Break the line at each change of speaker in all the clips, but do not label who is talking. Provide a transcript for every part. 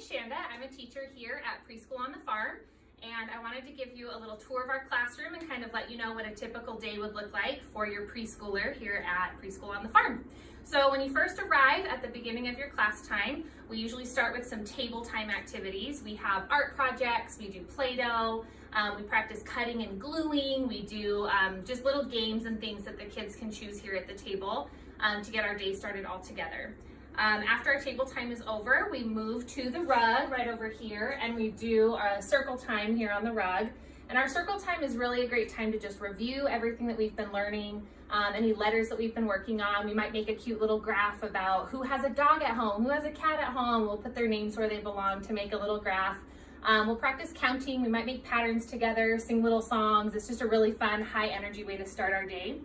is Shanda. I'm a teacher here at Preschool on the Farm, and I wanted to give you a little tour of our classroom and kind of let you know what a typical day would look like for your preschooler here at Preschool on the Farm. So when you first arrive at the beginning of your class time, we usually start with some table time activities. We have art projects, we do Play-Doh, we practice cutting and gluing, we do just little games and things that the kids can choose here at the table to get our day started all together. After our table time is over, we move to the rug right over here and we do a circle time here on the rug. And our circle time is really a great time to just review everything that we've been learning, any letters that we've been working on. We might make a cute little graph about who has a dog at home, who has a cat at home. We'll put their names where they belong to make a little graph. We'll practice counting. We might make patterns together, sing little songs. It's just a really fun, high energy way to start our day.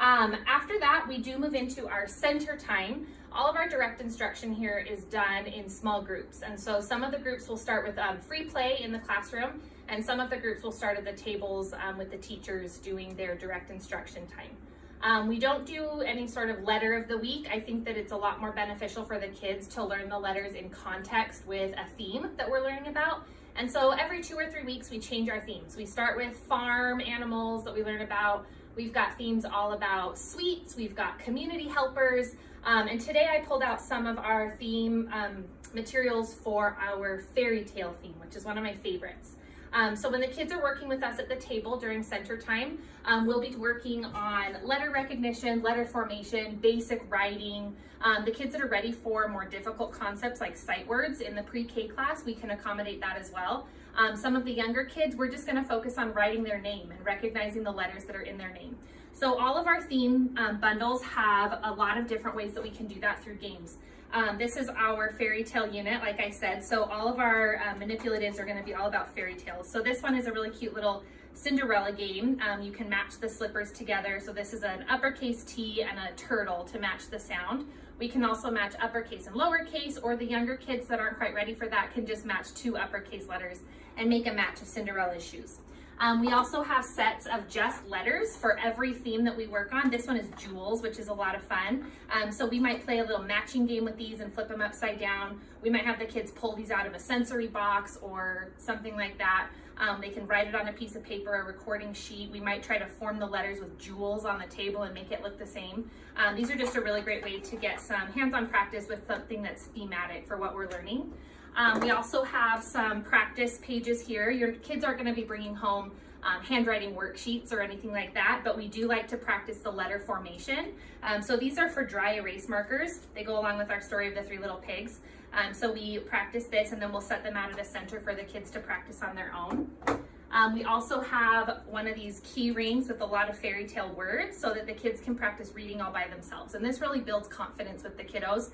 After that, we do move into our center time. All of our direct instruction here is done in small groups. And so some of the groups will start with free play in the classroom, and some of the groups will start at the tables with the teachers doing their direct instruction time. We don't do any sort of letter of the week. I think that it's a lot more beneficial for the kids to learn the letters in context with a theme that we're learning about. And so every 2 or 3 weeks, we change our themes. We start with farm animals that we learn about. We've got themes all about sweets. We've got community helpers. And today I pulled out some of our theme materials for our fairy tale theme, which is one of my favorites. So when the kids are working with us at the table during center time, we'll be working on letter recognition, letter formation, basic writing. The kids that are ready for more difficult concepts like sight words in the pre-K class, we can accommodate that as well. Some of the younger kids, we're just gonna focus on writing their name and recognizing the letters that are in their name. So all of our theme bundles have a lot of different ways that we can do that through games. This is our fairy tale unit, like I said, so all of our manipulatives are gonna be all about fairy tales. So this one is a really cute little Cinderella game. You can match the slippers together. So this is an uppercase T and a turtle to match the sound. We can also match uppercase and lowercase, or the younger kids that aren't quite ready for that can just match 2 uppercase letters and make a match of Cinderella's shoes. We also have sets of just letters for every theme that we work on. This one is jewels, which is a lot of fun. So we might play a little matching game with these and flip them upside down. We might have the kids pull these out of a sensory box or something like that. They can write it on a piece of paper, a recording sheet. We might try to form the letters with jewels on the table and make it look the same. These are just a really great way to get some hands-on practice with something that's thematic for what we're learning. We also have some practice pages here. Your kids aren't going to be bringing home handwriting worksheets or anything like that, but we do like to practice the letter formation. So these are for dry erase markers. They go along with our story of the 3 little pigs. So we practice this and then we'll set them out at a center for the kids to practice on their own. We also have one of these key rings with a lot of fairy tale words so that the kids can practice reading all by themselves. And this really builds confidence with the kiddos.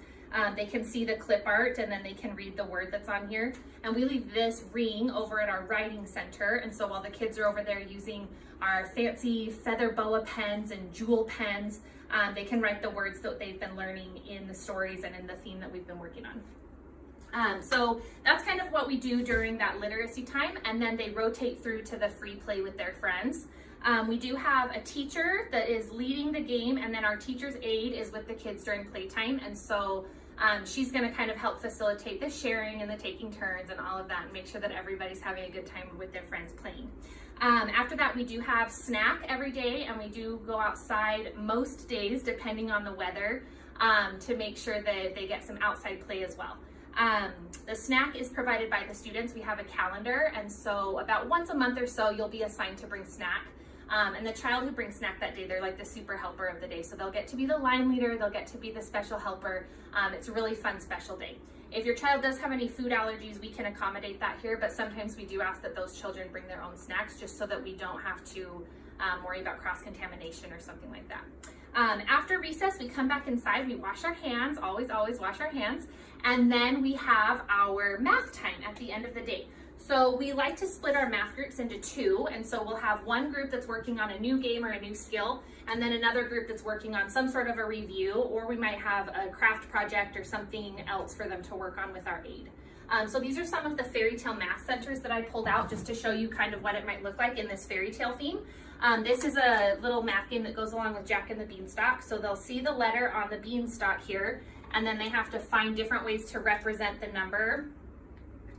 They can see the clip art and then they can read the word that's on here. And we leave this ring over at our writing center. And so while the kids are over there using our fancy feather boa pens and jewel pens, they can write the words that they've been learning in the stories and in the theme that we've been working on. So that's kind of what we do during that literacy time, and then they rotate through to the free play with their friends. We do have a teacher that is leading the game, and then our teacher's aide is with the kids during playtime, and so she's going to kind of help facilitate the sharing and the taking turns and all of that and make sure that everybody's having a good time with their friends playing. After that, we do have snack every day, and we do go outside most days depending on the weather to make sure that they get some outside play as well. The snack is provided by the students. We have a calendar, and so about once a month or so you'll be assigned to bring snack. And the child who brings snack that day, they're like the super helper of the day. So they'll get to be the line leader, they'll get to be the special helper. It's a really fun special day. If your child does have any food allergies, we can accommodate that here, but sometimes we do ask that those children bring their own snacks just so that we don't have to worry about cross-contamination or something like that. After recess, we come back inside, we wash our hands, always wash our hands, and then we have our math time at the end of the day. So we like to split our math groups into 2, and so we'll have one group that's working on a new game or a new skill, and then another group that's working on some sort of a review, or we might have a craft project or something else for them to work on with our aide. So these are some of the fairy tale math centers that I pulled out just to show you kind of what it might look like in this fairy tale theme. This is a little math game that goes along with Jack and the Beanstalk. So they'll see the letter on the beanstalk here, and then they have to find different ways to represent the number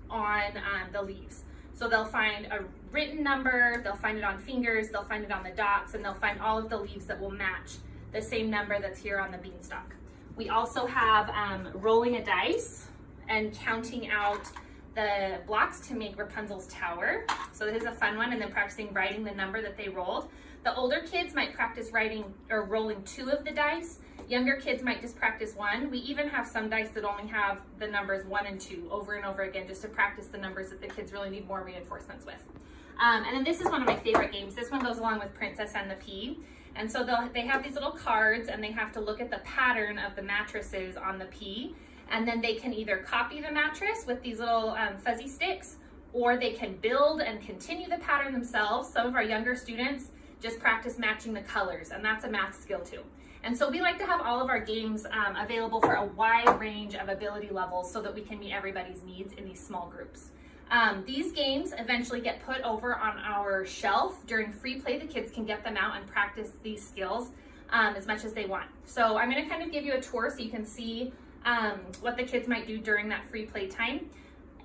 on the leaves. So they'll find a written number, they'll find it on fingers, they'll find it on the dots, and they'll find all of the leaves that will match the same number that's here on the beanstalk. We also have rolling a dice and counting out the blocks to make Rapunzel's tower. So this is a fun one, and then practicing writing the number that they rolled. The older kids might practice writing or rolling 2 of the dice. Younger kids might just practice 1. We even have some dice that only have the numbers 1 and 2 over and over again, just to practice the numbers that the kids really need more reinforcements with. And then this is one of my favorite games. This one goes along with Princess and the Pea. And so they have these little cards, and they have to look at the pattern of the mattresses on the pea. And then they can either copy the mattress with these little fuzzy sticks, or they can build and continue the pattern themselves. Some of our younger students just practice matching the colors, and that's a math skill too. And so we like to have all of our games available for a wide range of ability levels so that we can meet everybody's needs in these small groups. These games eventually get put over on our shelf. During free play, the kids can get them out and practice these skills as much as they want. So I'm going to kind of give you a tour so you can see what the kids might do during that free play time,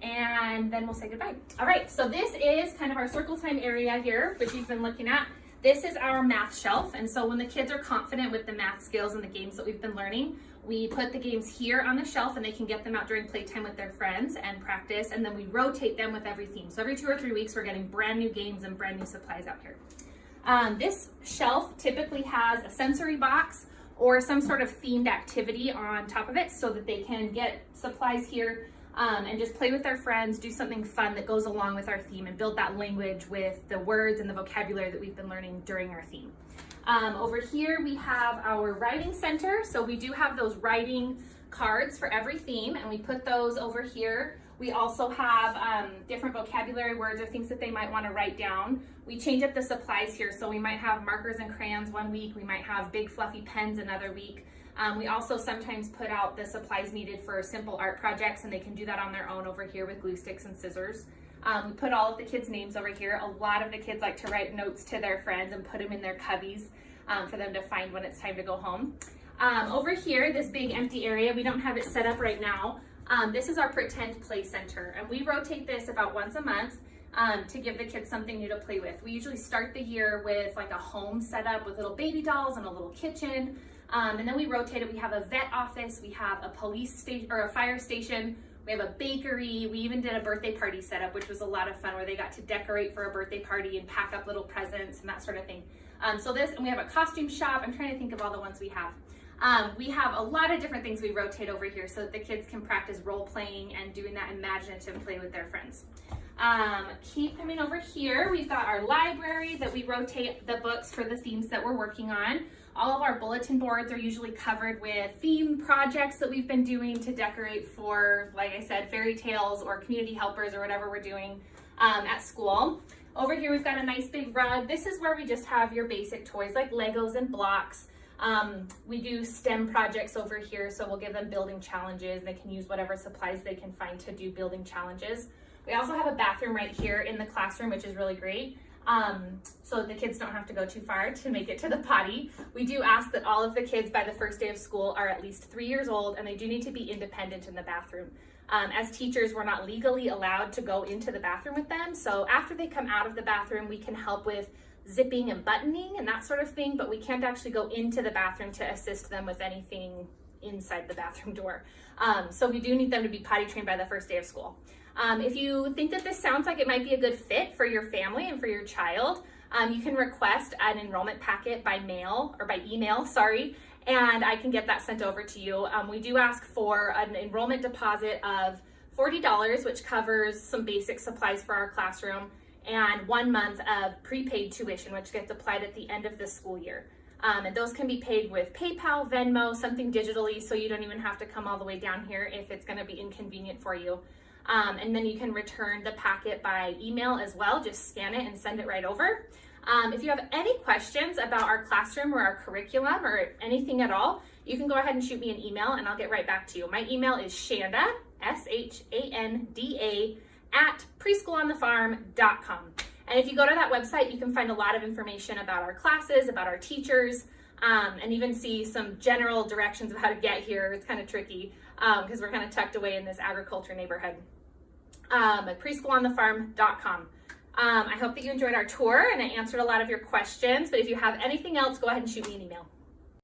and then we'll say goodbye. All right, so this is kind of our circle time area here, which you've been looking at. This is our math shelf, and so when the kids are confident with the math skills and the games that we've been learning, we put the games here on the shelf, and they can get them out during playtime with their friends and practice, and then we rotate them with every theme. So every 2 or 3 weeks, we're getting brand new games and brand new supplies out here. This shelf typically has a sensory box or some sort of themed activity on top of it so that they can get supplies here and just play with their friends, do something fun that goes along with our theme, and build that language with the words and the vocabulary that we've been learning during our theme. Over here we have our writing center. So we do have those writing cards for every theme, and we put those over here. We also have different vocabulary words or things that they might want to write down. We change up the supplies here, so we might have markers and crayons one week, we might have big fluffy pens another week. We also sometimes put out the supplies needed for simple art projects, and they can do that on their own over here with glue sticks and scissors. We put all of the kids' names over here. A lot of the kids like to write notes to their friends and put them in their cubbies for them to find when it's time to go home. Over here, this big empty area, we don't have it set up right now. This is our pretend play center, and we rotate this about once a month to give the kids something new to play with. We usually start the year with like a home setup with little baby dolls and a little kitchen, and then we rotate it. We have a vet office, we have a police station or a fire station, we have a bakery. We even did a birthday party setup, which was a lot of fun, where they got to decorate for a birthday party and pack up little presents and that sort of thing. And we have a costume shop. I'm trying to think of all the ones we have. We have a lot of different things we rotate over here so that the kids can practice role playing and doing that imaginative play with their friends. Keep coming over here. We've got our library that we rotate the books for the themes that we're working on. All of our bulletin boards are usually covered with theme projects that we've been doing to decorate for, like I said, fairy tales or community helpers or whatever we're doing at school. Over here we've got a nice big rug. This is where we just have your basic toys like Legos and blocks. We do STEM projects over here, so we'll give them building challenges. They can use whatever supplies they can find to do building challenges. We also have a bathroom right here in the classroom, which is really great, so that the kids don't have to go too far to make it to the potty. We do ask that all of the kids by the first day of school are at least 3 years old, and they do need to be independent in the bathroom. As teachers, we're not legally allowed to go into the bathroom with them, so after they come out of the bathroom, we can help with zipping and buttoning and that sort of thing, but we can't actually go into the bathroom to assist them with anything inside the bathroom door. So we do need them to be potty trained by the first day of school. If you think that this sounds like it might be a good fit for your family and for your child, you can request an enrollment packet by mail or by email, and I can get that sent over to you. We do ask for an enrollment deposit of $40, which covers some basic supplies for our classroom, and 1 month of prepaid tuition, which gets applied at the end of the school year. And those can be paid with PayPal, Venmo, something digitally, so you don't even have to come all the way down here if it's going to be inconvenient for you. And then you can return the packet by email as well. Just scan it and send it right over. If you have any questions about our classroom or our curriculum or anything at all, you can go ahead and shoot me an email and I'll get right back to you. My email is Shanda, SHANDA, @preschoolonthefarm.com. And if you go to that website, you can find a lot of information about our classes, about our teachers, and even see some general directions of how to get here. It's kind of tricky because we're kind of tucked away in this agriculture neighborhood. preschoolonthefarm.com. I hope that you enjoyed our tour and I answered a lot of your questions, but if you have anything else, go ahead and shoot me an email.